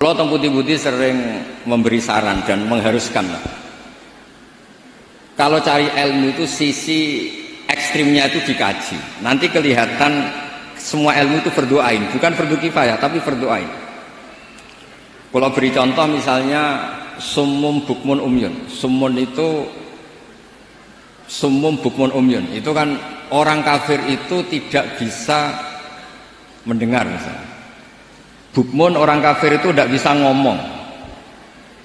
Kalau Teng Putih-Putih sering memberi saran dan mengharuskan, kalau cari ilmu itu sisi ekstrimnya itu dikaji. Nanti kelihatan semua ilmu itu fardhu ain, bukan fardhu kifayah tapi fardhu ain. Kalau beri contoh misalnya summum bukmun umyun. Summum bukmun umyun itu kan orang kafir itu tidak bisa mendengar misalnya. Bukmun orang kafir itu tidak bisa ngomong.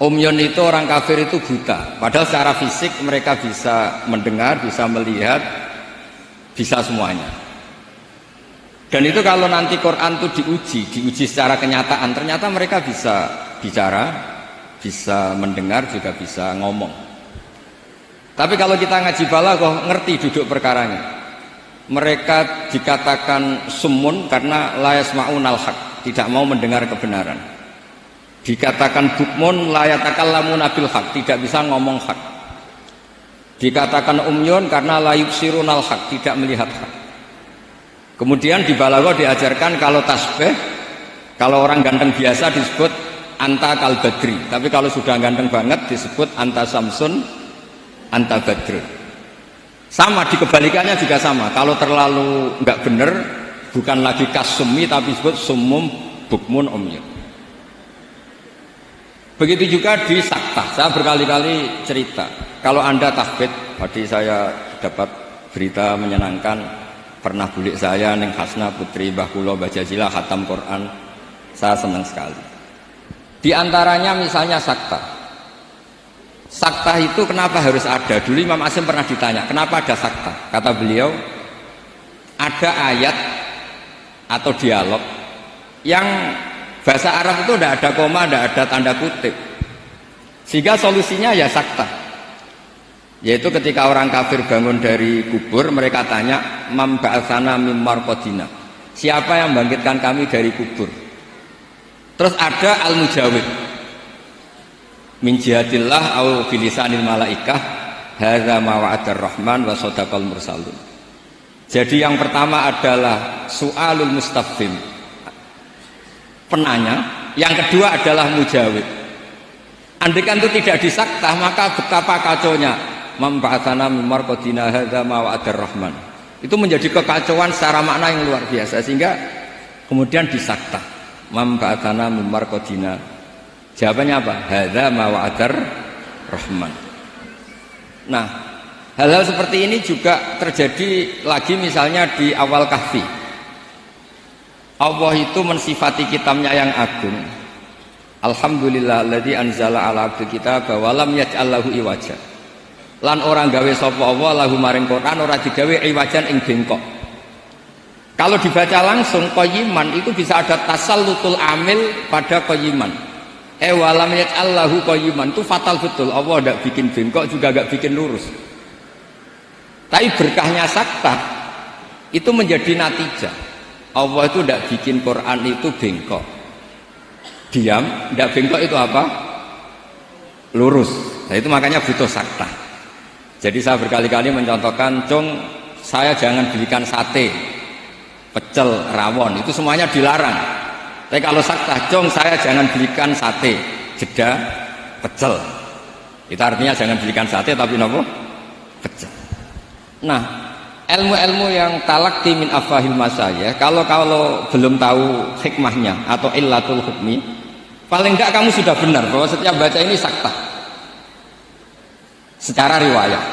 Umyun itu orang kafir itu buta. Padahal secara fisik mereka bisa mendengar, bisa melihat, bisa semuanya. Dan itu kalau nanti Quran itu diuji secara kenyataan, ternyata mereka bisa bicara, bisa mendengar, juga bisa ngomong. Tapi kalau kita ngaji balaghah, ngerti duduk perkaranya. Mereka dikatakan summun karena la yasma'unal haq, tidak mau mendengar kebenaran. Dikatakan bukmun la yatakallamuna bil haq, tidak bisa ngomong hak. Dikatakan umyun karena la yubsirunal haq, tidak melihat hak. Kemudian di balaghah diajarkan kalau tasbih, kalau orang ganteng biasa disebut anta kal badri, tapi kalau sudah ganteng banget disebut anta samsun, anta badrun. Sama, di kebalikannya juga sama. Kalau terlalu nggak bener, bukan lagi kasumi tapi disebut summum bukmun umyun. Begitu juga di saktah. Saya berkali-kali cerita, kalau Anda tahfidz, tadi saya dapat berita menyenangkan, pernah bulik saya Neng Hasna putri Mbah Kula Mbah Jazila khatam Quran. Saya senang sekali. Di antaranya misalnya saktah. Saktah itu kenapa harus ada? Dulu Imam Asy'am pernah ditanya, kenapa ada saktah? Kata beliau, ada ayat atau dialog yang bahasa Arab itu tidak ada koma, tidak ada tanda kutip, sehingga solusinya ya saktah. Yaitu ketika orang kafir bangun dari kubur, mereka tanya, mam ba'atsana mim marqadina, siapa yang membangkitkan kami dari kubur? Terus ada al-mujawib, min jihadillah au bilisanil malaikah hadza ma wa'adar rahman wa shadaqal mursalun. Jadi yang pertama adalah su'alul mustafhim, penanya, yang kedua adalah mujawib. Andaikan itu tidak disaktah, maka betapa kacaunya man ba'atsana mim marqadina hadza ma wa'adar rahman. Itu menjadi kekacauan secara makna yang luar biasa, sehingga kemudian disaktah man ba'atsana mim marqadina. Jawabannya apa? Hadza ma wa'adar rahman. Nah, hal-hal seperti ini juga terjadi lagi misalnya di awal Kahfi. Allah itu mensifati kitabnya yang agung. Alhamdulillahilladzi anzala ala abdil kitaba wa lam yaj'al lahu iwaja. Lan orang gawe sapa Allah lahu maring Quran ora digawe iwajan ing bengkok. Kalau dibaca langsung qayyiman itu bisa ada tasallutul amil pada qayyiman. Walam yaj'allahu qayyiman, itu fatal betul. Allah tidak bikin bengkok juga tidak bikin lurus. Tapi berkahnya saktah itu menjadi natijah. Allah itu tidak bikin Quran itu bengkok, diam, tidak bengkok itu apa? Lurus. Nah itu makanya butuh saktah. Jadi saya berkali-kali mencontohkan, cung, saya jangan belikan sate, pecel, rawon, itu semuanya dilarang. Tapi kalau saktah, cung, saya jangan belikan sate, jeda, pecel. Itu artinya jangan belikan sate tapi nopo? Pecel. Nah, ilmu-ilmu yang talaqti min afahil masayih, kalau belum tahu hikmahnya atau illatul hukmi, paling enggak kamu sudah benar bahwa setiap baca ini saktah secara riwayat.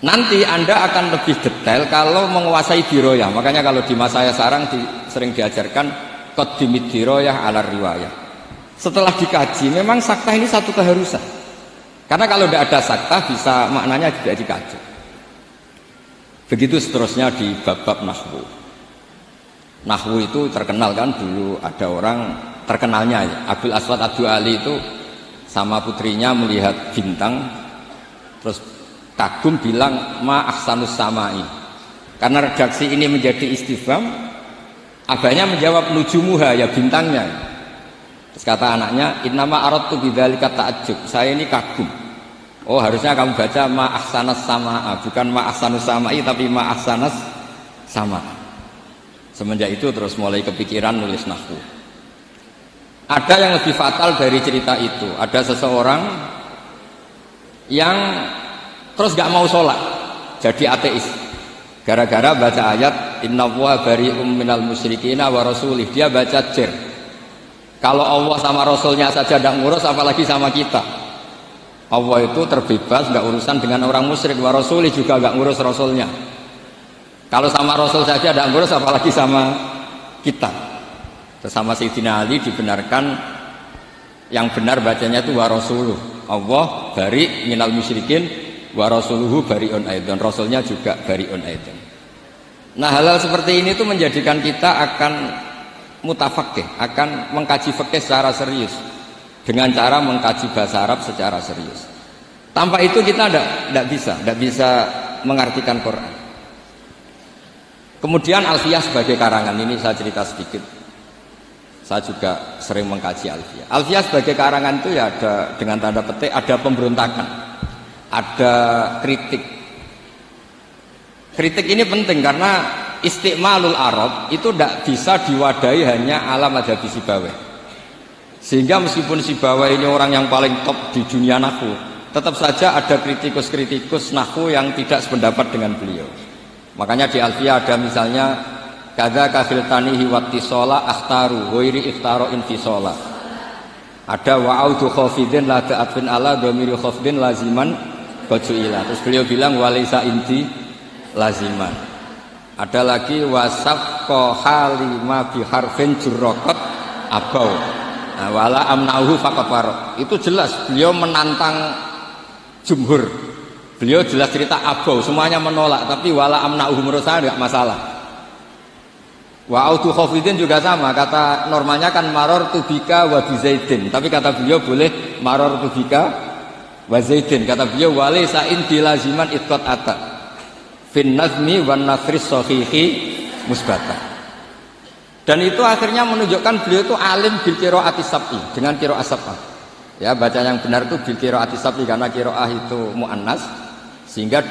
Nanti Anda akan lebih detail kalau menguasai diroyah. Makanya kalau di masa saya sarang sering diajarkan qaddimid diroyah ala riwayah. Setelah dikaji, memang saktah ini satu keharusan. Karena kalau tidak ada saktah, bisa maknanya tidak dikaji. Begitu seterusnya di bab-bab nahwu. Nahwu itu terkenal kan, dulu ada orang terkenalnya ya, Abdul Aswad Ad-Du'ali itu sama putrinya melihat bintang, terus kagum bilang ma ahsanus samai. Karena redaksi ini menjadi istifham, abahnya menjawab nujumuha, ya bintangnya. Terus kata anaknya, innama aradtu bidzalika ta'ajjub, saya ini kagum. Oh harusnya kamu baca ma ahsanas samaa, bukan ma ahsanus samai tapi ma ahsanas samaa. Semenjak itu terus mulai kepikiran nulis nahwu. Ada yang lebih fatal dari cerita itu. Ada seseorang yang terus gak mau sholat, jadi ateis. Gara-gara baca ayat Innallaha bari'um minal musyrikina wa rasulih. Dia baca jer. Kalau Allah sama Rasulnya saja tidak ngurus, apalagi sama kita. Allah itu terbebas, nggak urusan dengan orang musyrik. Wa rasulih juga nggak ngurus Rasulnya. Kalau sama Rasul saja tidak ngurus, apalagi sama kita. Sama Sayyidina Ali dibenarkan, yang benar bacanya itu wa rasuluh. Allah bari minal musyrikin wa rasuluhu bari'un aidan. Rasulnya juga bari'un aidan. Nah, hal-hal seperti ini itu menjadikan kita akan mutafakih, akan mengkaji fikih secara serius dengan cara mengkaji bahasa Arab secara serius. Tanpa itu kita tidak bisa mengartikan Quran. Kemudian Alfiyah sebagai karangan, ini saya cerita sedikit. Saya juga sering mengkaji Alfiyah. Alfiyah sebagai karangan itu ya ada, dengan tanda petik, ada pemberontakan, ada kritik. Kritik ini penting karena istiqmalul Arab itu tidak bisa diwadahi hanya ala madhabi Sibawayh. Sehingga meskipun Sibawayh ini orang yang paling top di dunia nahwu, tetap saja ada kritikus-kritikus nahwu yang tidak sependapat dengan beliau. Makanya di Alfiyah ada misalnya kadza kafil tanihi wattisola akhtaru ghairi ikhtaro infisola. Ada wa'audu khafidin la ta'atfin ala dhamiri khafidin laziman bajuila. Terus beliau bilang walaysa inti laziman. Ada lagi wasafqa halima biharfin jurraqat abau. Nah, wala amnauhu faqat waraq. Itu jelas beliau menantang jumhur. Beliau jelas cerita abau, semuanya menolak, tapi wala amnauhu menurut saya enggak masalah. Wa autu khafidin juga sama, kata normanya kan maror tubika wa bizaidin, tapi kata beliau boleh maror tubika wa zaidin. Kata beliau walaysa inti laziman itqat ata fin nazmi wan nasris sahihi musbata. Dan itu akhirnya menunjukkan beliau itu alim bil qiraati sab'i, dengan qiraat sab'ah. Ya, baca yang benar itu bil qiraati sab'i karena qiraah itu muannas, sehingga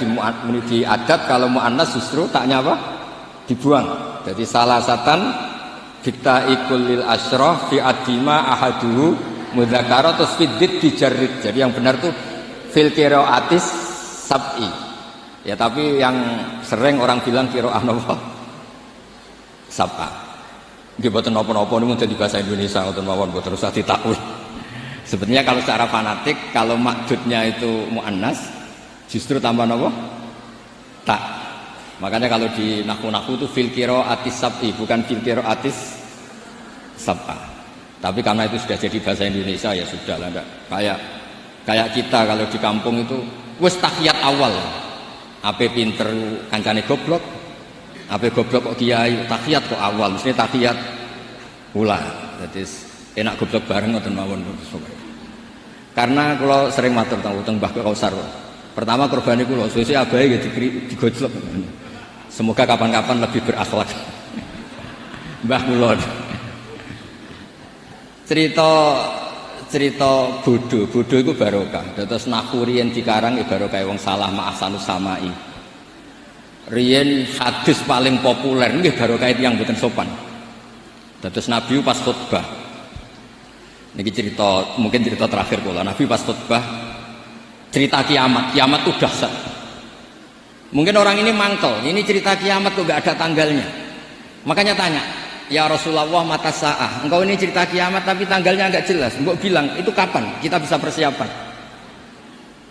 di adat kalau muannas justru taknya apa? Dibuang. Jadi salasatan bittaikul lil asyraf fi adima ahaduhu mudzakara terus fiddid dijarrid. Jadi yang benar itu fil qiraatis sab'i. Ya, tapi yang sering orang bilang qiraah napa? Sab'ah. Nggih boten napa-napa niku dadi bahasa Indonesia ngoten mawon boten usah ditakwil. Sebenarnya kalau secara fanatik kalau maksudnya itu muannas justru tambah napa? Tak. Makanya kalau di nahwu-nahwu itu fil qiraatis sab'i bukan fil qiraatis sab'ah. Tapi karena itu sudah jadi bahasa Indonesia ya sudah lah, enggak kayak kita kalau di kampung itu wis tahiyat awal. Ape pinter kancane goblok, ape goblok kok kiai, tahiyat kok awal, mesti tahiyat pula. Jadi enak goblok bareng ngoten mawon. Karena kalau sering matur teng Mbah Kausar. Pertama korban iku lho, sesuk abahe nggih digojlok. Semoga kapan-kapan lebih berakhlak. Mbah kula. Cerita bodoh itu barokah. Terus nahwu riyen dikarang ya barokah wong salah ma'ahsanus samai. Riyen hadis paling populer nggih barokah itu yang mboten sopan. Terus Nabi pas khutbah. Niki cerita, mungkin cerita terakhir kula. Nabi pas khutbah cerita kiamat itu dahsyat. Mungkin orang ini mangkel, ini cerita kiamat kok enggak ada tanggalnya. Makanya tanya, ya Rasulullah mata sa'ah, engkau ini cerita kiamat tapi tanggalnya enggak jelas, engkau bilang itu kapan kita bisa persiapan.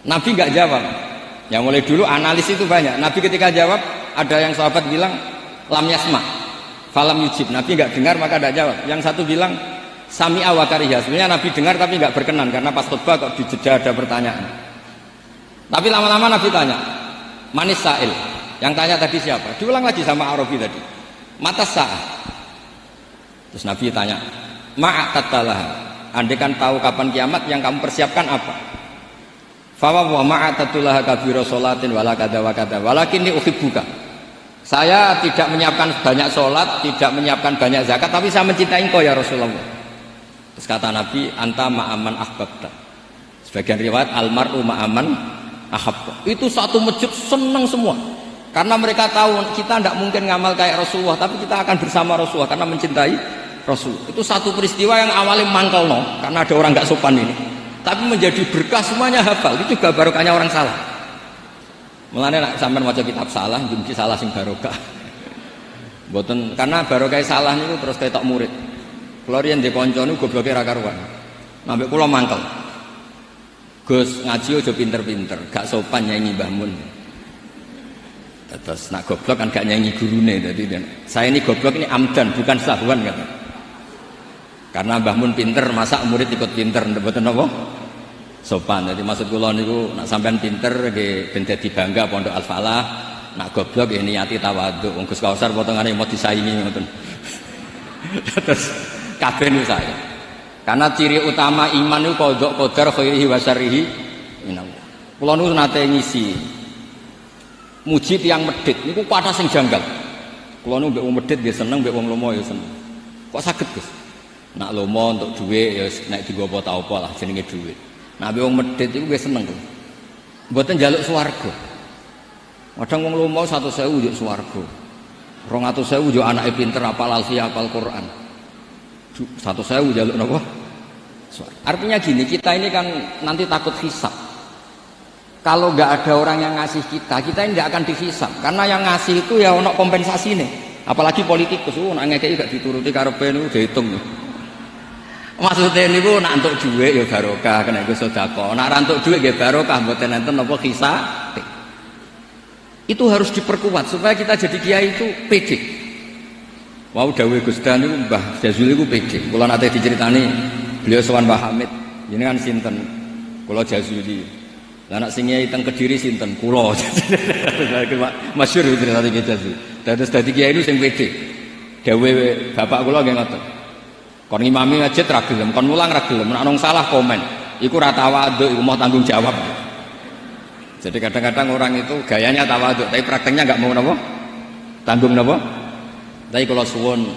Nabi enggak jawab. Ya mulai dulu analis itu banyak. Nabi ketika jawab ada yang sahabat bilang lam yasma falam yujib, Nabi enggak dengar maka enggak jawab. Yang satu bilang sami'a wa kariha, sebenarnya Nabi dengar tapi enggak berkenan karena pas khutbah kok di jeda ada pertanyaan. Tapi lama-lama Nabi tanya manis sa'il, yang tanya tadi siapa? Diulang lagi sama Arabi tadi mata sa'ah. Terus Nabi tanya, ma'atatalah, andai kan tahu kapan kiamat yang kamu persiapkan apa? Fawa wa ma'atatulah kabira sholatin wala kada wa kada walakinni uhibbuka. Saya tidak menyiapkan banyak sholat, tidak menyiapkan banyak zakat, tapi saya mencintai engkau ya Rasulullah. Terus kata Nabi, anta ma'aman ahbabta. Sebagian riwayat almar'u ma'aman ahabba. Itu satu masjid senang semua. Karena mereka tahu kita tidak mungkin ngamal kayak Rasulullah, tapi kita akan bersama Rasulullah karena mencintai Rasul. Itu satu peristiwa yang awalnya mangkel karena ada orang nggak sopan ini. Tapi menjadi berkah semuanya hafal. Itu juga barokahnya orang salah. Mulane nek sampean maca kitab salah, mungkin salah sing barokah. Mboten karena barokah salah niku terus ketok murid. Kula riyen ndek kanca niku gobloke ra karuan. Ambek kula mangkel. Gus ngaji aja pinter-pinter, gak sopan nyanyi Mbah Mun. Terus nak goblok kan gak nyanyi gurune. Jadi saya ini goblok ini amdan bukan sahwan kata. Karena Mbah Mun pinter, masa murid ikut pinter, mboten napa? Sopan. Jadi maksud kula niku nak sampean pinter nggih ben dadi bangga Pondok Al Falah, nak goblok nggih niati tawadhu. Wong Gus Kausar potongane mau disaingi ngoten. Terus kabeh niku saya. Karena ciri utama iman niku qadha qadar khairihi wa syarrihi minallah. Kula niku nate ngisi muji tiyang medhit niku kathah sing janggal. Kula niku mbek wong medhit nggih seneng, mbek wong lomo ya seneng. Kok saged, Gus? Nak lomo untuk dhuwit ya nek dienggo apa ta apa lah jenenge dhuwit. Nak mbek wong medhit iku nggih seneng. Mboten njaluk swarga. Kadang wong lomo 100.000 njuk swarga. 200.000 njuk anake pinter apal alfiah apal Quran. 100.000 njaluk napa? Artinya gini, kita ini kan nanti takut hisab. Kalau nggak ada orang yang ngasih kita ini nggak akan dihisab. Karena yang ngasih itu ya ono kompensasi nih. Apalagi politikus, nak ngekei gak dituruti karepe niku dihitung. Maksudnya niku nak entuk dhuwit ya barokah, kena iku sedekah. Nak ra entuk dhuwit nggih barokah, mboten enten napa hisab. Itu harus diperkuat supaya kita jadi kiai itu pede. Wau dawuh Gus Dan niku Mbah Jazuli niku pede. Kula nate diceritani beliau sowan Mbah Hamid. Ini kan sinten? Kula Jazuli. Lah nek sing nyai teng Kediri sinten? Kula. Masyhur ceritane Ki Jazuli. Dados dadi kiai niku sing pede. Dawuh bapak kula nggih ngoten. Kon ngimami masjid ra gelem, kon mulang ra gelem, nek ana salah komen. Iku ra tawadhu, iku mau tanggung jawab. Jadi kadang-kadang orang itu gayanya tawadhu, tapi prakteknya enggak mau napa? Tanggung napa? Tapi kalau suwun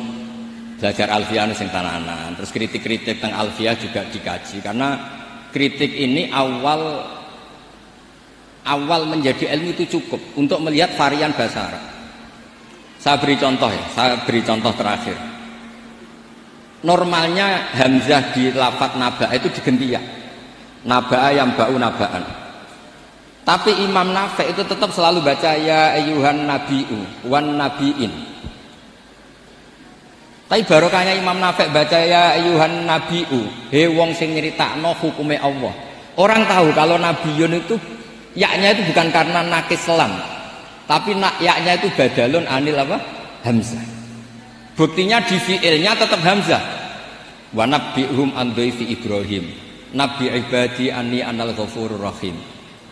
belajar alfiah sing tananan, terus kritik-kritik tentang alfiah juga dikaji karena kritik ini awal menjadi ilmu itu cukup untuk melihat varian bahasa Arab. Saya beri contoh terakhir. Normalnya hamzah di lafadz naba itu diganti ya. Naba yang bau nabaan. Tapi Imam Nafi' itu tetap selalu baca ya ayyuhan nabi'u wan nabi'in. Tapi barokahnya Imam Nafi' baca ya ayyuhan nabi'u, he wong sing nyeritakno hukume Allah. Orang tahu kalau nabiyun itu yaknya itu bukan karena nakis selam, tapi yaknya itu badalun anil apa? Hamzah. Buktinya di fi'ilnya tetap hamzah. Wa nabbi'hum an dhaifi Ibrahim. Nabi ibadi anni anal ghafurur rahim.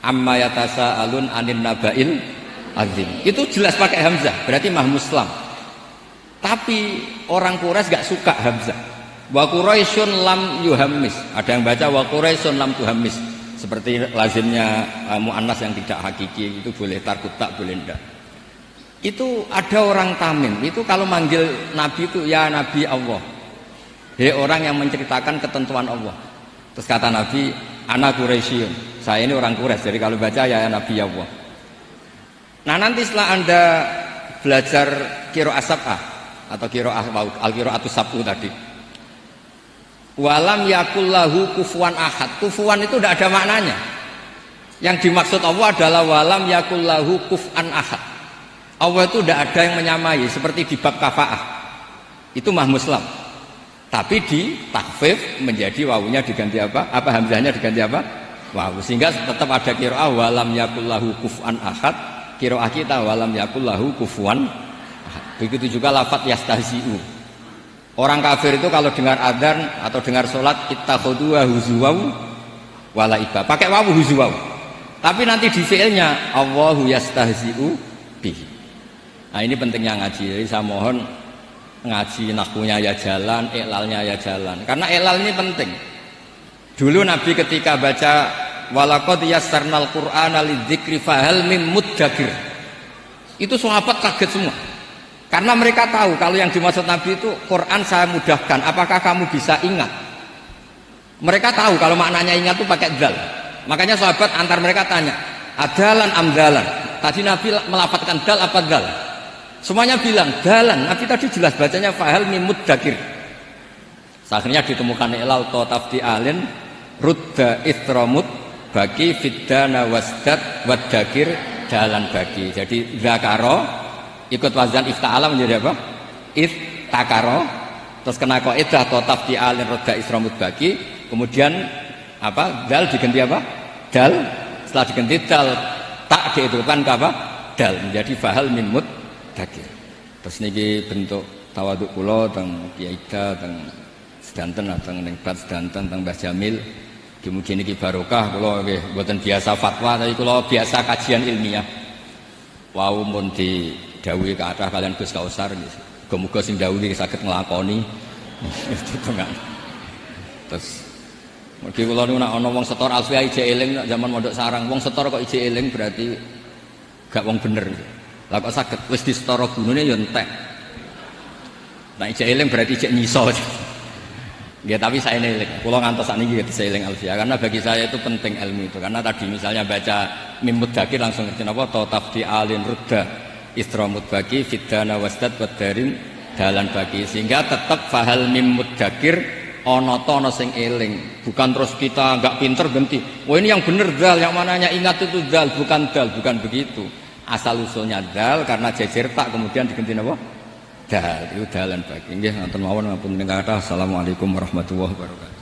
Amma yatasaalun anin naba'il azim. Itu jelas pakai hamzah, berarti mah muslam. Tapi orang Quraisy gak suka hamzah. Wa Quraisyun lam yuhammis. Ada yang baca wa Quraisyun lam tuhammis. Seperti lazimnya muannas yang tidak hakiki, itu boleh tarkut tak boleh ndak. Itu ada orang Tamim, itu kalau manggil Nabi itu ya Nabi Allah, he orang yang menceritakan ketentuan Allah. Terus kata Nabi, ana Quraisyun, saya ini orang Quraisy, jadi kalau baca ya Nabi Allah. Nah nanti setelah anda belajar qiraah sab'ah atau qiraah al-qiraatus sab'u tadi, walam yakullahu kufuwan ahad, kufuwan itu tidak ada maknanya. Yang dimaksud Allah adalah walam yakullahu kuf'an ahad. Allah itu tidak ada yang menyamai seperti di bab kafaah. Itu mah muslam. Tapi di takhfif menjadi wawunya diganti apa? Apa hamzahnya diganti apa? Wawu. Sehingga tetap ada qiraah walam yakullahu kuf'an ahad. Qiraah kita walam yakullahu kufuwan ahad. Begitu juga lafadz yastahzi'u. Orang kafir itu kalau dengar adzan atau dengar sholat ittakhadhu huzuwaw wala iba. Pakai wawu huzuwaw. Tapi nanti di fi'ilnya Allahu yastahzi'u bihi. Nah ini pentingnya ngaji. Jadi saya mohon ngaji nahwunya ya jalan, iklalnya ya jalan. Karena iklal ini penting. Dulu Nabi ketika baca walaqad yassarnal qur'ana lidzikri fahal mim muddakir. Itu sahabat kaget semua. Karena mereka tahu kalau yang dimaksud Nabi itu Quran saya mudahkan, apakah kamu bisa ingat? Mereka tahu kalau maknanya ingat itu pakai dzal. Makanya sahabat antar mereka tanya, adalan amdalan. Tadi Nabi melafadzkan dal apa dzal? Semuanya bilang dalan. Nabi tadi jelas bacanya fahal mim muddakir. Akhirnya ditemukan ilal to tafti alin rudda itramut bagi fiddana wasdat wadakir jalan bagi. Jadi zakaro ikut wazan ifta'ala menjadi apa? Iftakaro. Terus kena kok idah to tafti alin rudda itramut bagi. Kemudian apa? Dal diganti apa? Dal. Setelah diganti dal tak dihidupkan ke apa? Dal menjadi fahal min muddakir. Terus niki bentuk tawaduk kula teng Kiai Ida teng sedanten teng ning Bat sedanten teng Mbah Jamil. Mugi niki barokah kula nggih mboten biasa fatwa tapi kula biasa kajian ilmiah. Wau mun didhawuhi kathah kalian Gus Kausar muga-muga sing dawuhi saged nglakoni. Terus mugi kula niku nek ana wong setor alfiah ije eling nek zaman mondok sarang wong setor kok ije eling berarti gak wong bener. Lah kok saged wis disetara gunune ya entek. Nek ijek eling berarti ijek nyiso. Ya tapi saya eling. Kula ngantos sakniki saya eling alfiah karena bagi saya itu penting ilmu itu. Karena tadi misalnya baca mim mudzakir langsung ngerti napa ta tafti alin rudda istramut bagi fiddana wasdad wadarin dalan bagi sehingga tetap fahal mim mudzakir ana ta ana sing eling. Bukan terus kita enggak pinter ganti. Oh ini yang bener dal, yang mananya ingat itu dal, bukan begitu. Asal usulnya dal karena jejer tak kemudian diganti apa? Dal itu dalan bagi. Nggih ngoten mawon ngapunten kathah. Assalamualaikum warahmatullahi wabarakatuh.